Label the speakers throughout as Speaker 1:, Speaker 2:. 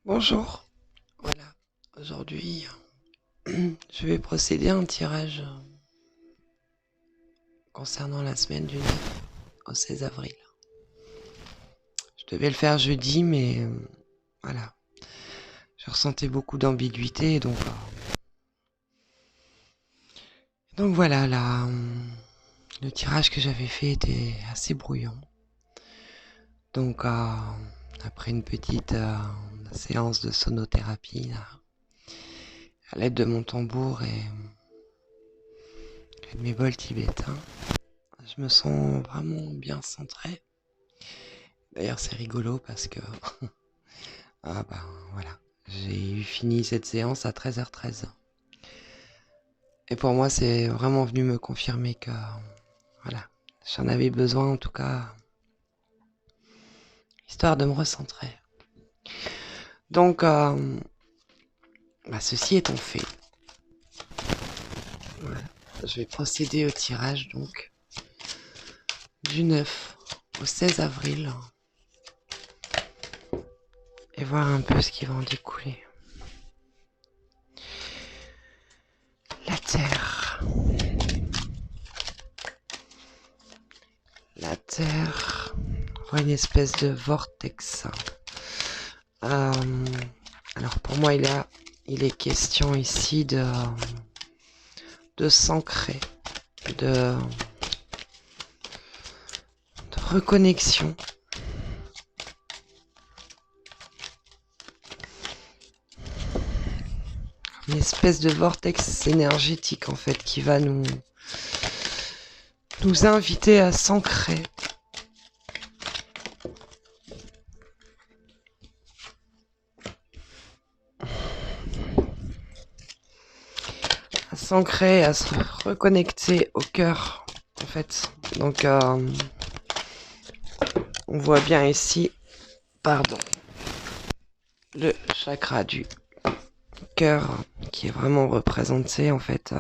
Speaker 1: Bonjour, voilà, aujourd'hui je vais procéder à un tirage concernant la semaine du 9 au 16 avril. Je devais le faire jeudi, mais voilà, je ressentais beaucoup d'ambiguïté, donc voilà, là, le tirage que j'avais fait était assez brouillon. Donc après une petite séance de sonothérapie, là, à l'aide de mon tambour et de mes bols tibétains, je me sens vraiment bien centré. D'ailleurs, c'est rigolo parce que ah ben voilà, j'ai eu fini cette séance à 13h13. Et pour moi, c'est vraiment venu me confirmer que voilà, j'en avais besoin en tout cas, histoire de me recentrer. Donc, ceci étant fait, voilà, je vais procéder au tirage donc du 9 au 16 avril et voir un peu ce qui va en découler. La Terre. La Terre. On voit une espèce de vortex. Alors pour moi, il est question ici de s'ancrer, de reconnexion. Une espèce de vortex énergétique en fait qui va nous inviter à s'ancrer. À s'ancrer, à se reconnecter au cœur en fait. Donc on voit bien ici, pardon, le chakra du cœur qui est vraiment représenté en fait.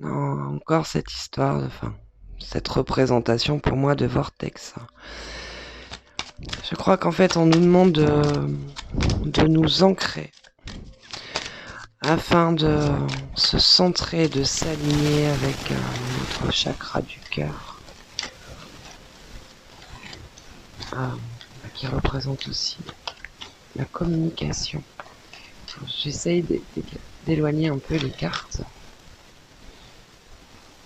Speaker 1: Encore cette histoire, enfin, cette représentation pour moi de vortex. Je crois qu'en fait on nous demande de nous ancrer afin de se centrer, de s'aligner avec notre chakra du cœur, qui représente aussi la communication. J'essaye d'éloigner un peu les cartes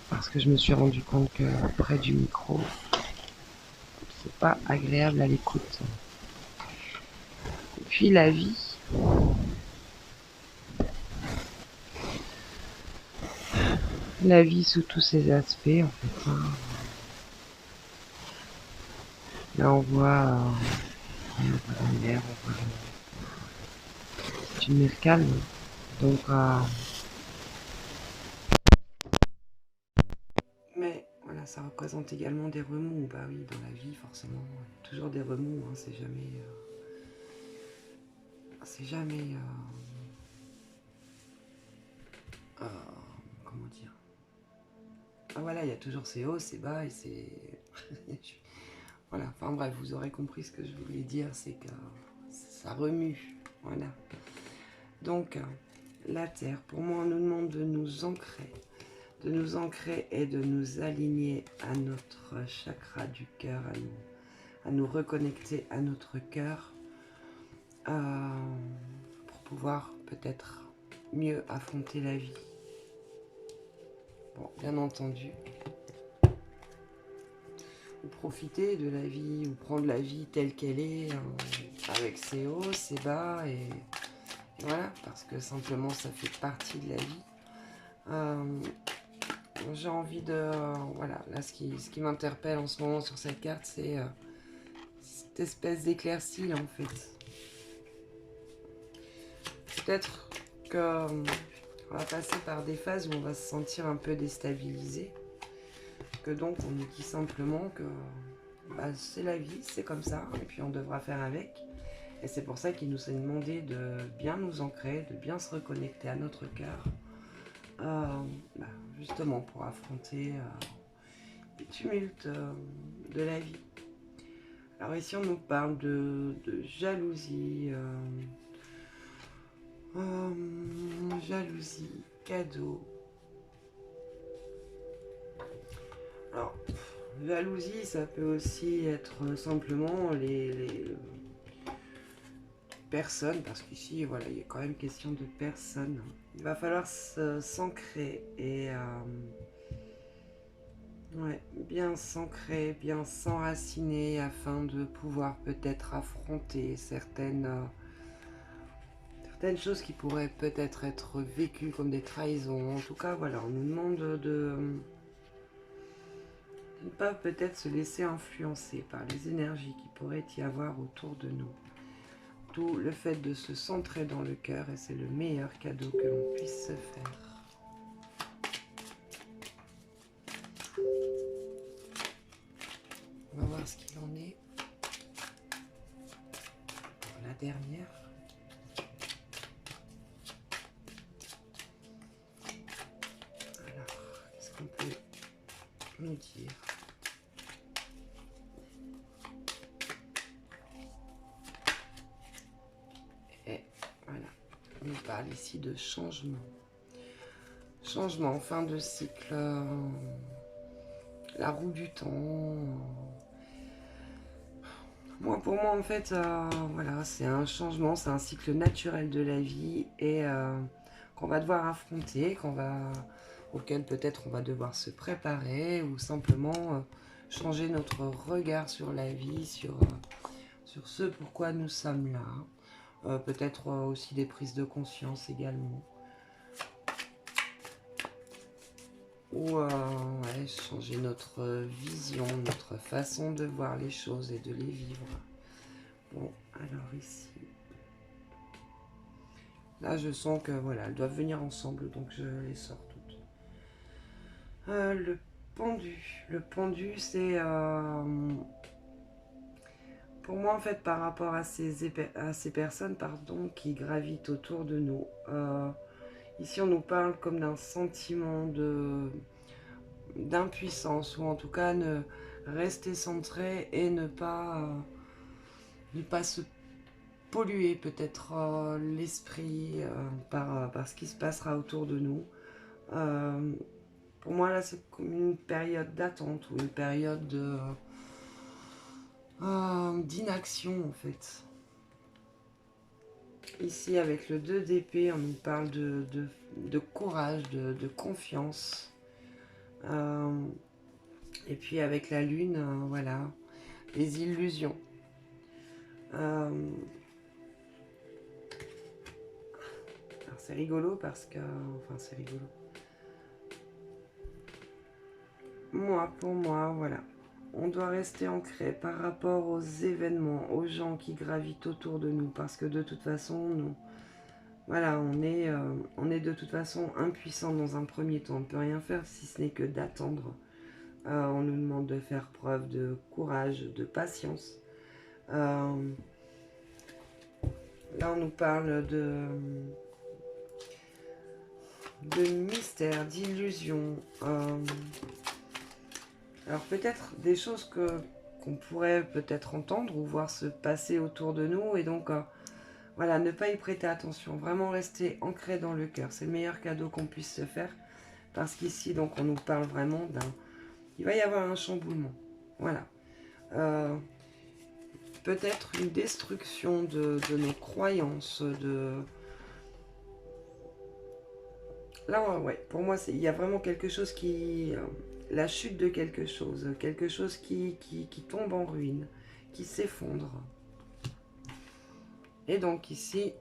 Speaker 1: parce que je me suis rendu compte que près du micro, c'est pas agréable à l'écoute. Et puis la vie. La vie sous tous ses aspects, en fait. Là, on voit l'air, c'est une mer calme. Donc, mais voilà, ça représente également des remous. Bah oui, dans la vie, forcément, toujours des remous. Hein, c'est jamais, c'est jamais, comment dire. Ah voilà, il y a toujours ces hauts, ces bas et c'est, voilà. Enfin bref, vous aurez compris ce que je voulais dire, c'est que ça remue. Voilà. Donc, la Terre, pour moi, on nous demande de nous ancrer et de nous aligner à notre chakra du cœur, à nous reconnecter à notre cœur, pour pouvoir peut-être mieux affronter la vie. Bon, bien entendu, ou profiter de la vie, ou prendre la vie telle qu'elle est, avec ses hauts, ses bas, et voilà, parce que simplement ça fait partie de la vie. J'ai envie de... voilà, là ce qui m'interpelle en ce moment sur cette carte, c'est cette espèce d'éclaircie là en fait. Peut-être que on va passer par des phases où on va se sentir un peu déstabilisé. Que donc on nous dit simplement que c'est la vie, c'est comme ça, et puis on devra faire avec. Et c'est pour ça qu'il nous est demandé de bien nous ancrer, de bien se reconnecter à notre cœur. Justement pour affronter les tumultes de la vie. Alors ici, on nous parle de jalousie, jalousie, cadeau. Alors, jalousie, ça peut aussi être simplement les personnes, parce qu'ici, voilà, il y a quand même question de personnes. Il va falloir s'ancrer et ouais, bien s'ancrer, bien s'enraciner afin de pouvoir peut-être affronter certaines choses qui pourraient peut-être être vécues comme des trahisons. En tout cas, voilà, on nous demande de ne pas peut-être se laisser influencer par les énergies qui pourraient y avoir autour de nous. Tout le fait de se centrer dans le cœur, et c'est le meilleur cadeau que l'on puisse se faire. On va voir ce qu'il en est. La dernière. Alors, qu'est-ce qu'on peut nous dire? Et voilà, on nous parle ici de changement. Changement, fin de cycle, la roue du temps. Pour moi, en fait, voilà, c'est un changement, c'est un cycle naturel de la vie et qu'on va devoir affronter, auquel peut-être on va devoir se préparer ou simplement changer notre regard sur la vie, sur ce pourquoi nous sommes là. Peut-être aussi des prises de conscience également. Ou ouais, changer notre vision, notre façon de voir les choses et de les vivre. Bon, alors ici, là je sens que voilà, elles doivent venir ensemble, donc je les sors toutes. Le pendu, c'est pour moi en fait par rapport à ces personnes, pardon, qui gravitent autour de nous. Ici on nous parle comme d'un sentiment d'impuissance, ou en tout cas rester centré et ne pas se polluer peut-être l'esprit par ce qui se passera autour de nous. Pour moi là c'est comme une période d'attente ou une période d'inaction en fait. Ici avec le 2 d'épée on nous parle de courage, de confiance. Et puis avec la lune, voilà, les illusions. Alors c'est rigolo parce que... Enfin c'est rigolo. Pour moi, voilà. On doit rester ancré par rapport aux événements, aux gens qui gravitent autour de nous. Parce que de toute façon, nous... Voilà, on est de toute façon impuissant dans un premier temps. On ne peut rien faire si ce n'est que d'attendre. On nous demande de faire preuve de courage, de patience. Là, on nous parle de mystère, d'illusion. Alors peut-être des choses qu'on pourrait peut-être entendre ou voir se passer autour de nous. Et donc, voilà, ne pas y prêter attention. Vraiment rester ancré dans le cœur. C'est le meilleur cadeau qu'on puisse se faire. Parce qu'ici, donc, on nous parle vraiment d'un... Il va y avoir un chamboulement. Voilà. Peut-être une destruction de nos croyances, Là, ouais, pour moi, il y a vraiment quelque chose qui... la chute de quelque chose qui tombe en ruine, qui s'effondre. Et donc ici,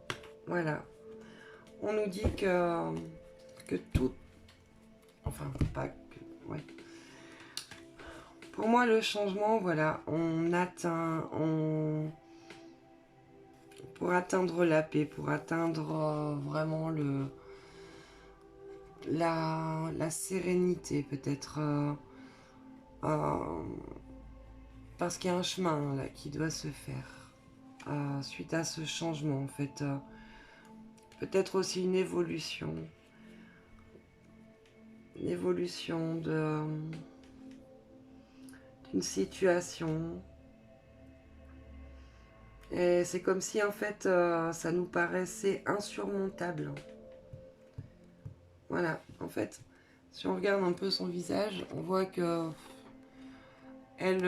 Speaker 1: voilà, on nous dit que tout... Enfin, pas que... Ouais. Pour moi, le changement, voilà, on atteint... Pour atteindre la paix, pour atteindre vraiment la sérénité peut-être, parce qu'il y a un chemin là qui doit se faire suite à ce changement en fait, peut-être aussi une évolution d'une situation, Et c'est comme si en fait ça nous paraissait insurmontable. Voilà, en fait, si on regarde un peu son visage, on voit que elle,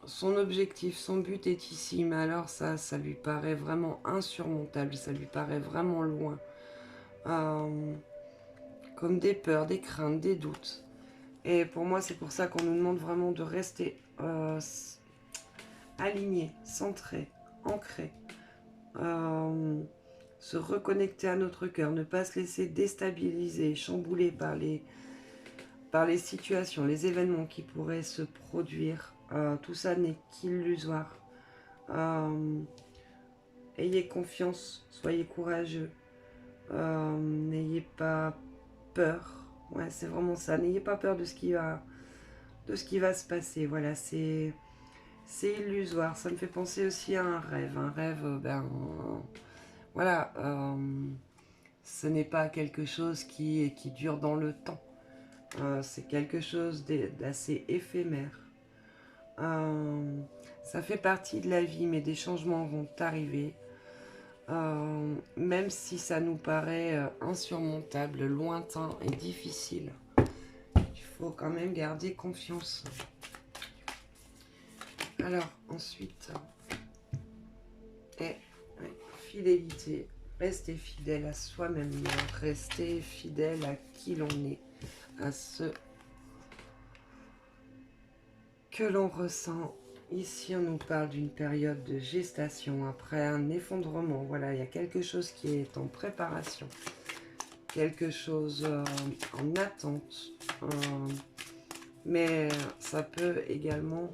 Speaker 1: son objectif, son but est ici, mais alors ça lui paraît vraiment insurmontable, ça lui paraît vraiment loin. Comme des peurs, des craintes, des doutes. Et pour moi, c'est pour ça qu'on nous demande vraiment de rester aligné, centré, ancré. Se reconnecter à notre cœur, ne pas se laisser déstabiliser, chambouler par les situations, les événements qui pourraient se produire. Tout ça n'est qu'illusoire. Ayez confiance, soyez courageux, n'ayez pas peur. Ouais, c'est vraiment ça. N'ayez pas peur de ce qui va se passer. Voilà, c'est illusoire. Ça me fait penser aussi à un rêve. Un rêve, voilà, ce n'est pas quelque chose qui dure dans le temps. C'est quelque chose d'assez éphémère. Ça fait partie de la vie, mais des changements vont arriver. Même si ça nous paraît insurmontable, lointain et difficile, il faut quand même garder confiance. Alors, ensuite, fidélité. Rester fidèle à soi-même, rester fidèle à qui l'on est, à ce que l'on ressent. Ici, on nous parle d'une période de gestation après un effondrement. Voilà, il y a quelque chose qui est en préparation, quelque chose en attente. Mais ça peut également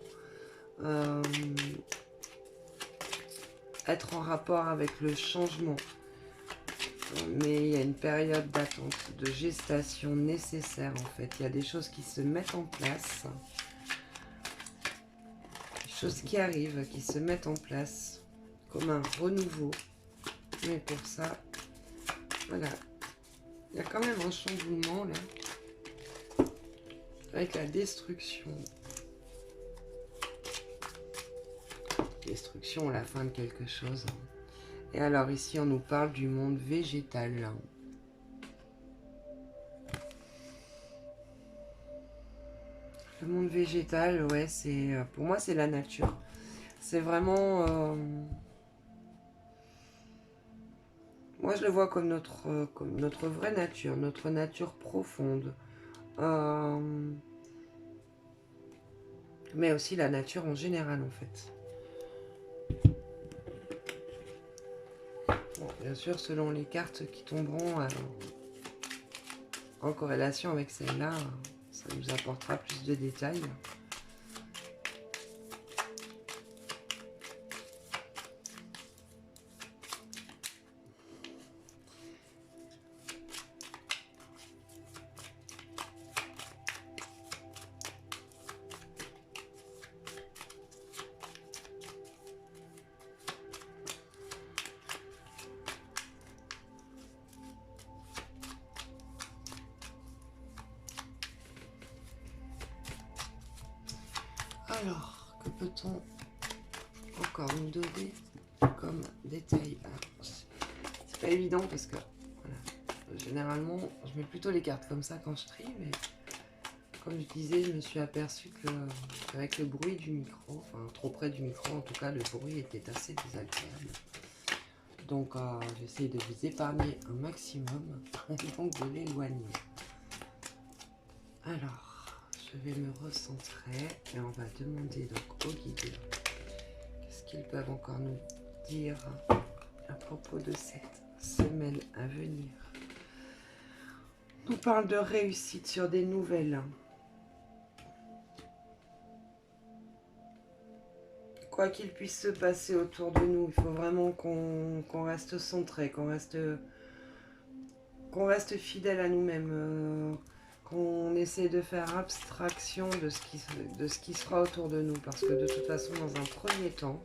Speaker 1: être en rapport avec le changement. Mais il y a une période d'attente, de gestation nécessaire en fait. Il y a des choses qui se mettent en place. Choses qui arrivent, qui se mettent en place comme un renouveau. Mais pour ça, voilà, il y a quand même un chamboulement là, avec la destruction. Destruction, la fin de quelque chose. Et alors ici, on nous parle du monde végétal. Le monde végétal, ouais, c'est pour moi, c'est la nature. C'est vraiment... moi, je le vois comme notre vraie nature, notre nature profonde. Mais aussi la nature en général, en fait. Bon, bien sûr, selon les cartes qui tomberont en corrélation avec celle-là, ça nous apportera plus de détails. Alors, que peut-on encore nous donner comme détail? C'est pas évident parce que, voilà, généralement, je mets plutôt les cartes comme ça quand je trie, mais comme je disais, je me suis aperçue qu'avec le bruit du micro, enfin trop près du micro, en tout cas, le bruit était assez désagréable. Donc, j'essaie de vous épargner un maximum, et donc de l'éloigner. Alors, je vais me recentrer et on va demander donc aux guides qu'est-ce qu'ils peuvent encore nous dire à propos de cette semaine à venir. On nous parle de réussite sur des nouvelles. Quoi qu'il puisse se passer autour de nous, il faut vraiment qu'on reste centré, qu'on reste fidèle à nous-mêmes. Qu'on essaie de faire abstraction de ce qui sera autour de nous. Parce que de toute façon, dans un premier temps,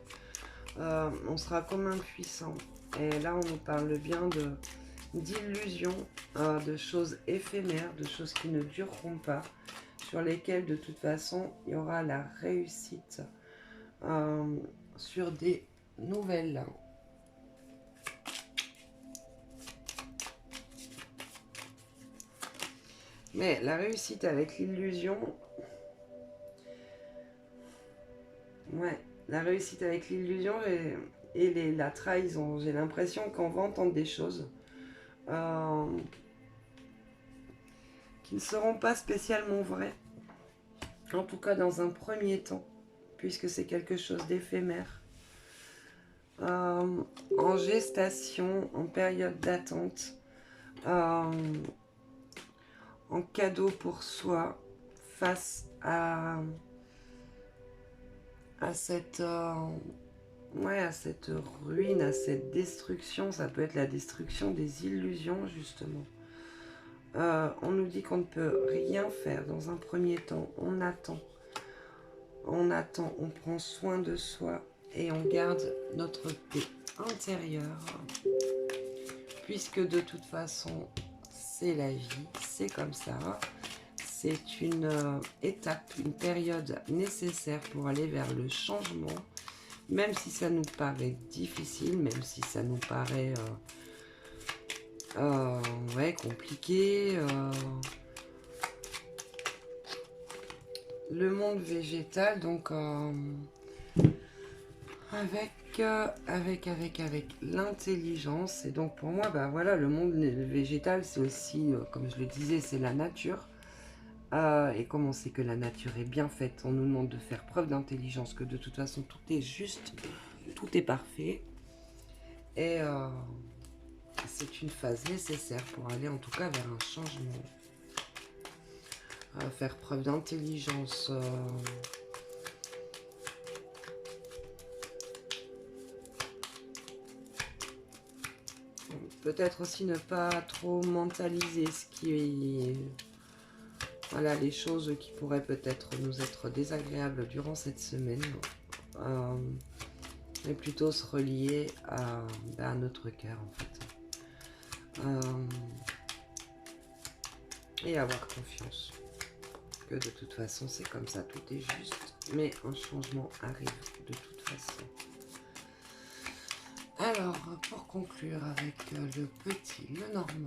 Speaker 1: on sera comme impuissant. Et là, on nous parle bien d'illusions, de choses éphémères, de choses qui ne dureront pas, sur lesquelles, de toute façon, il y aura la réussite sur des nouvelles. Mais la réussite avec l'illusion... Ouais, la réussite avec l'illusion et la trahison. J'ai l'impression qu'on va entendre des choses qui ne seront pas spécialement vraies. En tout cas, dans un premier temps, puisque c'est quelque chose d'éphémère. En gestation, en période d'attente, en cadeau pour soi, face à cette à cette ruine, à cette destruction. Ça peut être la destruction des illusions, justement. On nous dit qu'on ne peut rien faire dans un premier temps. On attend, on prend soin de soi et on garde notre paix intérieure, puisque de toute façon, c'est la vie, c'est comme ça. C'est une étape, une période nécessaire pour aller vers le changement, même si ça nous paraît difficile, même si ça nous paraît compliqué. Le monde végétal, donc avec l'intelligence. Et donc pour moi, voilà, le monde végétal, c'est aussi, comme je le disais, c'est la nature. Et comme on sait que la nature est bien faite, on nous demande de faire preuve d'intelligence, que de toute façon tout est juste, tout est parfait. Et c'est une phase nécessaire pour aller en tout cas vers un changement. Faire preuve d'intelligence. Peut-être aussi ne pas trop mentaliser ce qui est... Voilà, les choses qui pourraient peut-être nous être désagréables durant cette semaine. Mais plutôt se relier à notre cœur, en fait. Et avoir confiance. Que de toute façon, c'est comme ça, tout est juste. Mais un changement arrive de toute façon. Alors, pour conclure avec le petit Lenormand,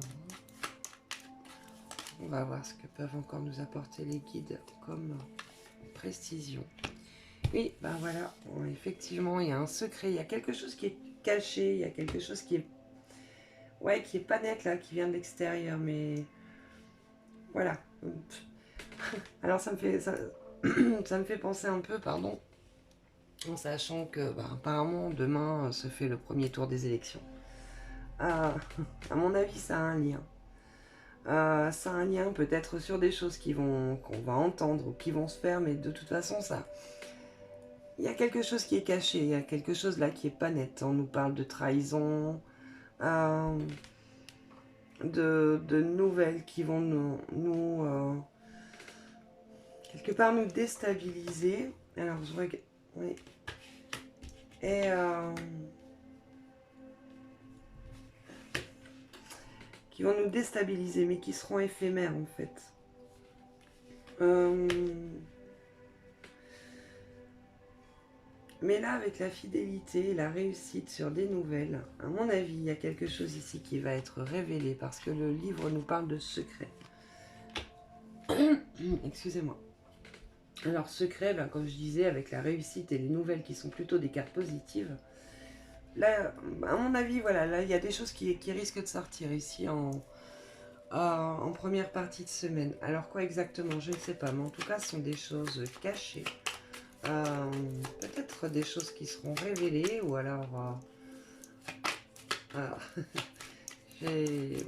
Speaker 1: on va voir ce que peuvent encore nous apporter les guides comme précision. Oui, voilà, effectivement, il y a un secret, il y a quelque chose qui est caché, il y a quelque chose qui est... Ouais, qui est pas net là, qui vient de l'extérieur, mais... Voilà. Alors ça me fait penser un peu, pardon, en sachant que apparemment demain se fait le premier tour des élections. À mon avis, ça a un lien. Ça a un lien peut-être sur des choses qu'on va entendre ou qui vont se faire, mais de toute façon, il y a quelque chose qui est caché, il y a quelque chose là qui est pas net. On nous parle de trahison, de nouvelles qui vont nous quelque part nous déstabiliser. Alors je regarde, oui. Et qui vont nous déstabiliser, mais qui seront éphémères en fait. Mais là, avec la fidélité, la réussite sur des nouvelles, à mon avis, il y a quelque chose ici qui va être révélé parce que le livre nous parle de secret. Excusez-moi. Alors, secret, comme je disais, avec la réussite et les nouvelles qui sont plutôt des cartes positives, là, à mon avis, voilà, là, il y a des choses qui risquent de sortir ici en première partie de semaine. Alors, quoi exactement? Je ne sais pas, mais en tout cas, ce sont des choses cachées. Peut-être des choses qui seront révélées, ou alors... j'ai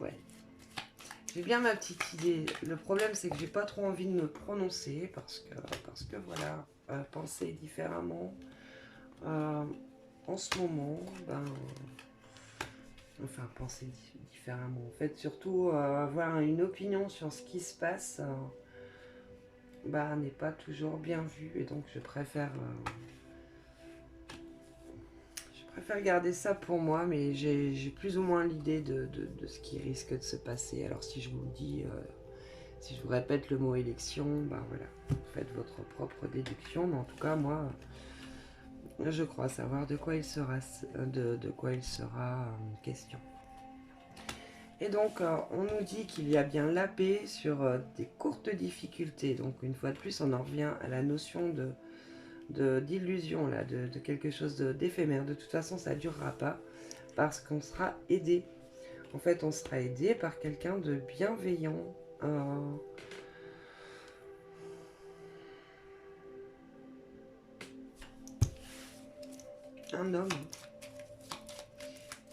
Speaker 1: bien ma petite idée. Le problème, c'est que j'ai pas trop envie de me prononcer parce que voilà, penser différemment en ce moment, enfin penser différemment. En fait, surtout avoir une opinion sur ce qui se passe, n'est pas toujours bien vu, et donc je préfère garder ça pour moi, mais j'ai plus ou moins l'idée de ce qui risque de se passer. Alors si je vous dis, si je vous répète le mot élection, voilà, vous faites votre propre déduction, mais en tout cas moi, Je crois savoir de quoi il sera, de quoi il sera question. Et donc, on nous dit qu'il y a bien la paix sur des courtes difficultés. Donc, une fois de plus, on en revient à la notion d'illusion, là, de quelque chose d'éphémère. De toute façon, ça ne durera pas parce qu'on sera aidé. En fait, on sera aidé par quelqu'un de bienveillant. Un homme.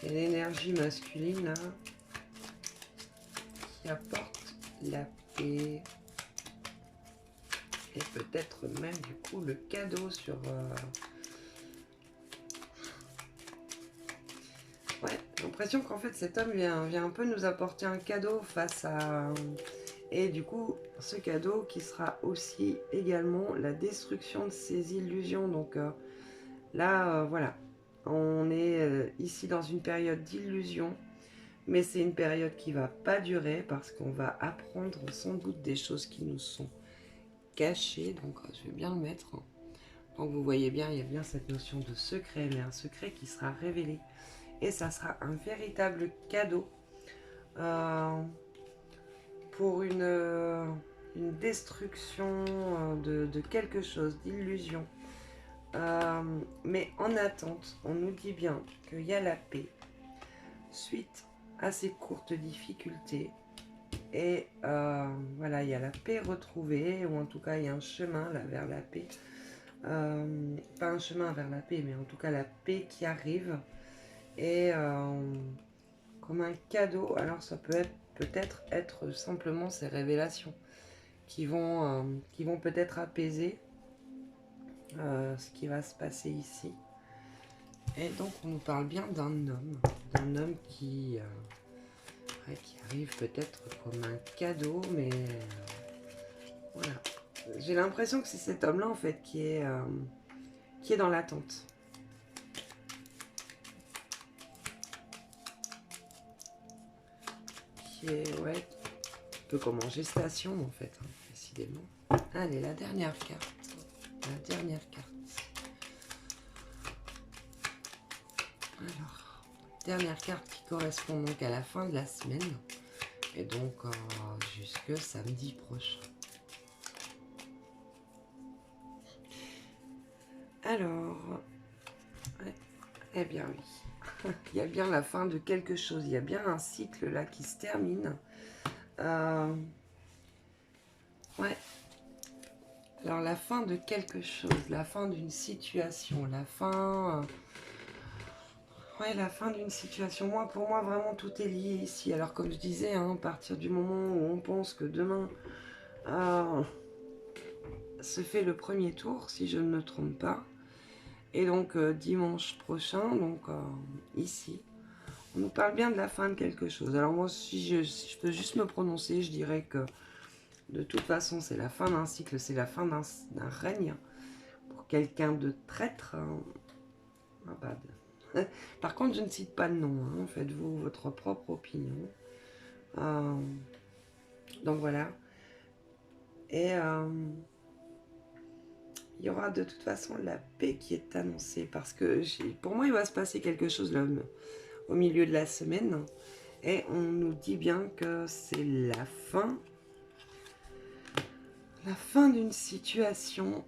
Speaker 1: Et l'énergie masculine, là, qui apporte la paix. Et peut-être même, du coup, le cadeau sur... Ouais, j'ai l'impression qu'en fait, cet homme vient un peu nous apporter un cadeau face à... Et du coup, ce cadeau qui sera aussi également la destruction de ses illusions. Donc là, voilà, on est ici dans une période d'illusion. Mais c'est une période qui va pas durer parce qu'on va apprendre sans doute des choses qui nous sont cachées. Donc je vais bien le mettre. Donc vous voyez bien, il y a bien cette notion de secret, mais un secret qui sera révélé. Et ça sera un véritable cadeau pour une destruction de quelque chose, d'illusion. Mais en attente, on nous dit bien qu'il y a la paix suite à ces courtes difficultés. Et voilà, il y a la paix retrouvée, ou en tout cas il y a un chemin là vers la paix. Pas un chemin vers la paix, mais en tout cas la paix qui arrive. Et comme un cadeau, alors ça peut peut-être être simplement ces révélations qui vont peut-être apaiser ce qui va se passer ici. Et donc on nous parle bien d'un homme qui arrive peut-être comme un cadeau, mais voilà. J'ai l'impression que c'est cet homme-là en fait qui est dans l'attente. Qui est, ouais, un peu comme en gestation en fait, hein, décidément. Allez, la dernière carte. La dernière carte. Alors, dernière carte qui correspond donc à la fin de la semaine. Et donc jusque samedi prochain. Alors, ouais, eh bien oui, il y a bien la fin de quelque chose, il y a bien un cycle là qui se termine. Ouais, alors la fin de quelque chose, la fin d'une situation, la fin... ouais, la fin d'une situation. Moi, pour moi, vraiment, tout est lié ici. Alors, comme je disais, hein, à partir du moment où on pense que demain se fait le premier tour, si je ne me trompe pas, et donc dimanche prochain, donc ici, on nous parle bien de la fin de quelque chose. Alors moi, si je peux juste me prononcer, je dirais que de toute façon, c'est la fin d'un cycle, c'est la fin d'un règne. Pour quelqu'un de traître, par contre, je ne cite pas de nom, hein. Faites-vous votre propre opinion. Donc voilà. Et il y aura de toute façon la paix qui est annoncée, parce que pour moi, il va se passer quelque chose là, au milieu de la semaine. Et on nous dit bien que c'est la fin d'une situation.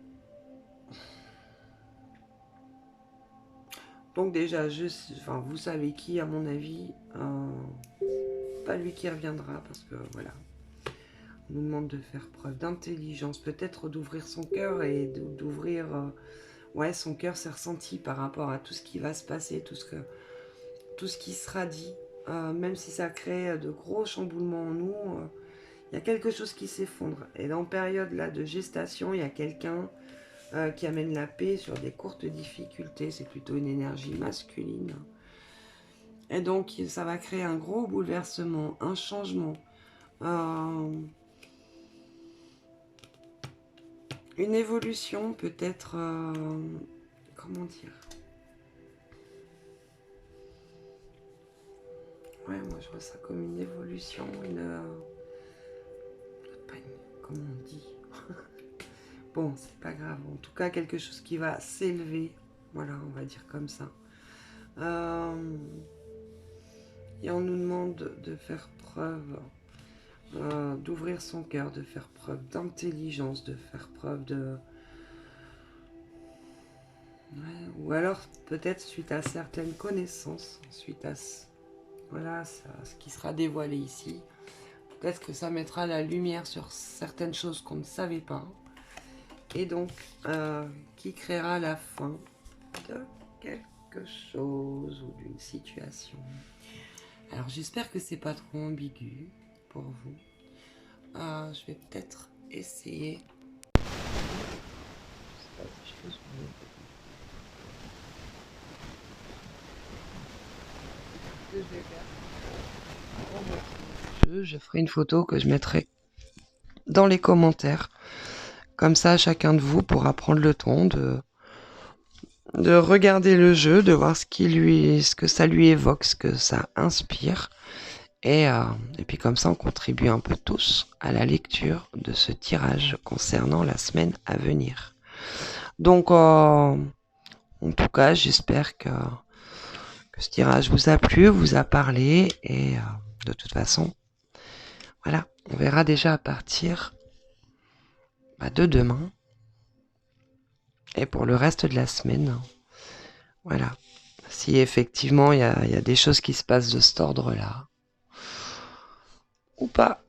Speaker 1: Donc déjà, vous savez qui, à mon avis, pas lui qui reviendra, parce que voilà, on nous demande de faire preuve d'intelligence, peut-être d'ouvrir son cœur et d'ouvrir, ouais, son cœur, ses ressentis par rapport à tout ce qui va se passer, tout ce qui sera dit, même si ça crée de gros chamboulements en nous, il y a quelque chose qui s'effondre. Et dans période là de gestation, il y a quelqu'un qui amène la paix sur des courtes difficultés. C'est plutôt une énergie masculine. Et donc, ça va créer un gros bouleversement, un changement. Une évolution, peut-être... comment dire? Ouais, moi, je vois ça comme une évolution, comment on dit? Bon, c'est pas grave. En tout cas, quelque chose qui va s'élever Voilà, on va dire comme ça. Et on nous demande de faire preuve, d'ouvrir son cœur, de faire preuve d'intelligence, de faire preuve de... Ouais, ou alors peut-être suite à certaines connaissances, suite à voilà, ce qui sera dévoilé ici, peut-être que ça mettra la lumière sur certaines choses qu'on ne savait pas, et donc qui créera la fin de quelque chose ou d'une situation. Alors j'espère que c'est pas trop ambigu pour vous. Je vais peut-être essayer. Je ferai une photo que je mettrai dans les commentaires. Comme ça, chacun de vous pourra prendre le temps de regarder le jeu, de voir ce que ça lui évoque, ce que ça inspire. Et puis comme ça, on contribue un peu tous à la lecture de ce tirage concernant la semaine à venir. Donc, en tout cas, j'espère que ce tirage vous a plu, vous a parlé. Et de toute façon, voilà, on verra déjà à partir de demain. Et pour le reste de la semaine, voilà. Si effectivement il y a des choses qui se passent de cet ordre-là, ou pas.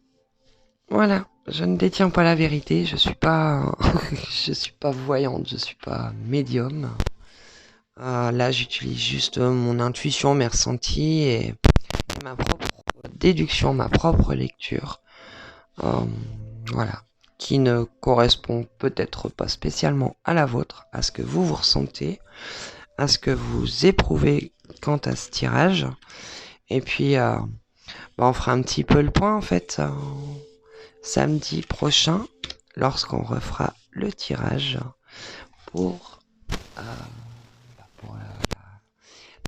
Speaker 1: Voilà, je ne détiens pas la vérité, je suis pas, je suis pas voyante, je suis pas médium. Là, j'utilise juste mon intuition, mes ressentis et ma propre déduction, ma propre lecture. Voilà, qui ne correspond peut-être pas spécialement à la vôtre, à ce que vous ressentez, à ce que vous éprouvez quant à ce tirage. Et puis, on fera un petit peu le point en fait samedi prochain lorsqu'on refera le tirage pour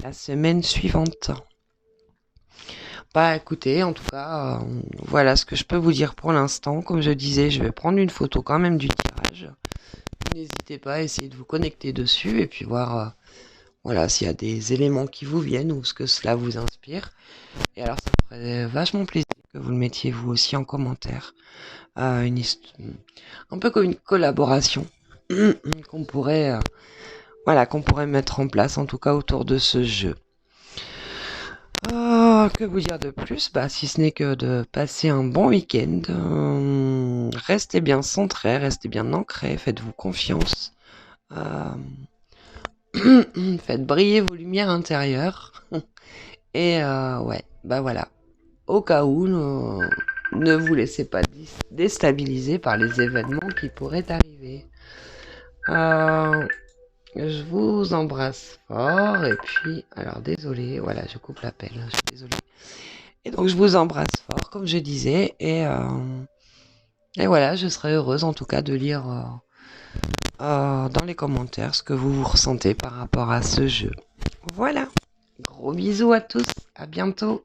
Speaker 1: la semaine suivante. Écoutez, en tout cas, voilà ce que je peux vous dire pour l'instant. Comme je disais, je vais prendre une photo quand même du tirage. N'hésitez pas à essayer de vous connecter dessus et puis voir voilà, s'il y a des éléments qui vous viennent ou ce que cela vous inspire. Et alors, ça me ferait vachement plaisir que vous le mettiez vous aussi en commentaire. Un peu comme une collaboration qu'on pourrait, qu'on pourrait mettre en place, en tout cas autour de ce jeu. Que vous dire de plus si ce n'est que de passer un bon week-end. Restez bien centrés, restez bien ancrés, faites-vous confiance. Faites briller vos lumières intérieures. Et voilà. Au cas où, ne vous laissez pas déstabiliser par les événements qui pourraient arriver. Je vous embrasse fort et puis, alors désolé, voilà, je coupe l'appel, je suis désolée. Et donc je vous embrasse fort, comme je disais, et voilà, je serais heureuse en tout cas de lire dans les commentaires ce que vous ressentez par rapport à ce jeu. Voilà, gros bisous à tous, à bientôt.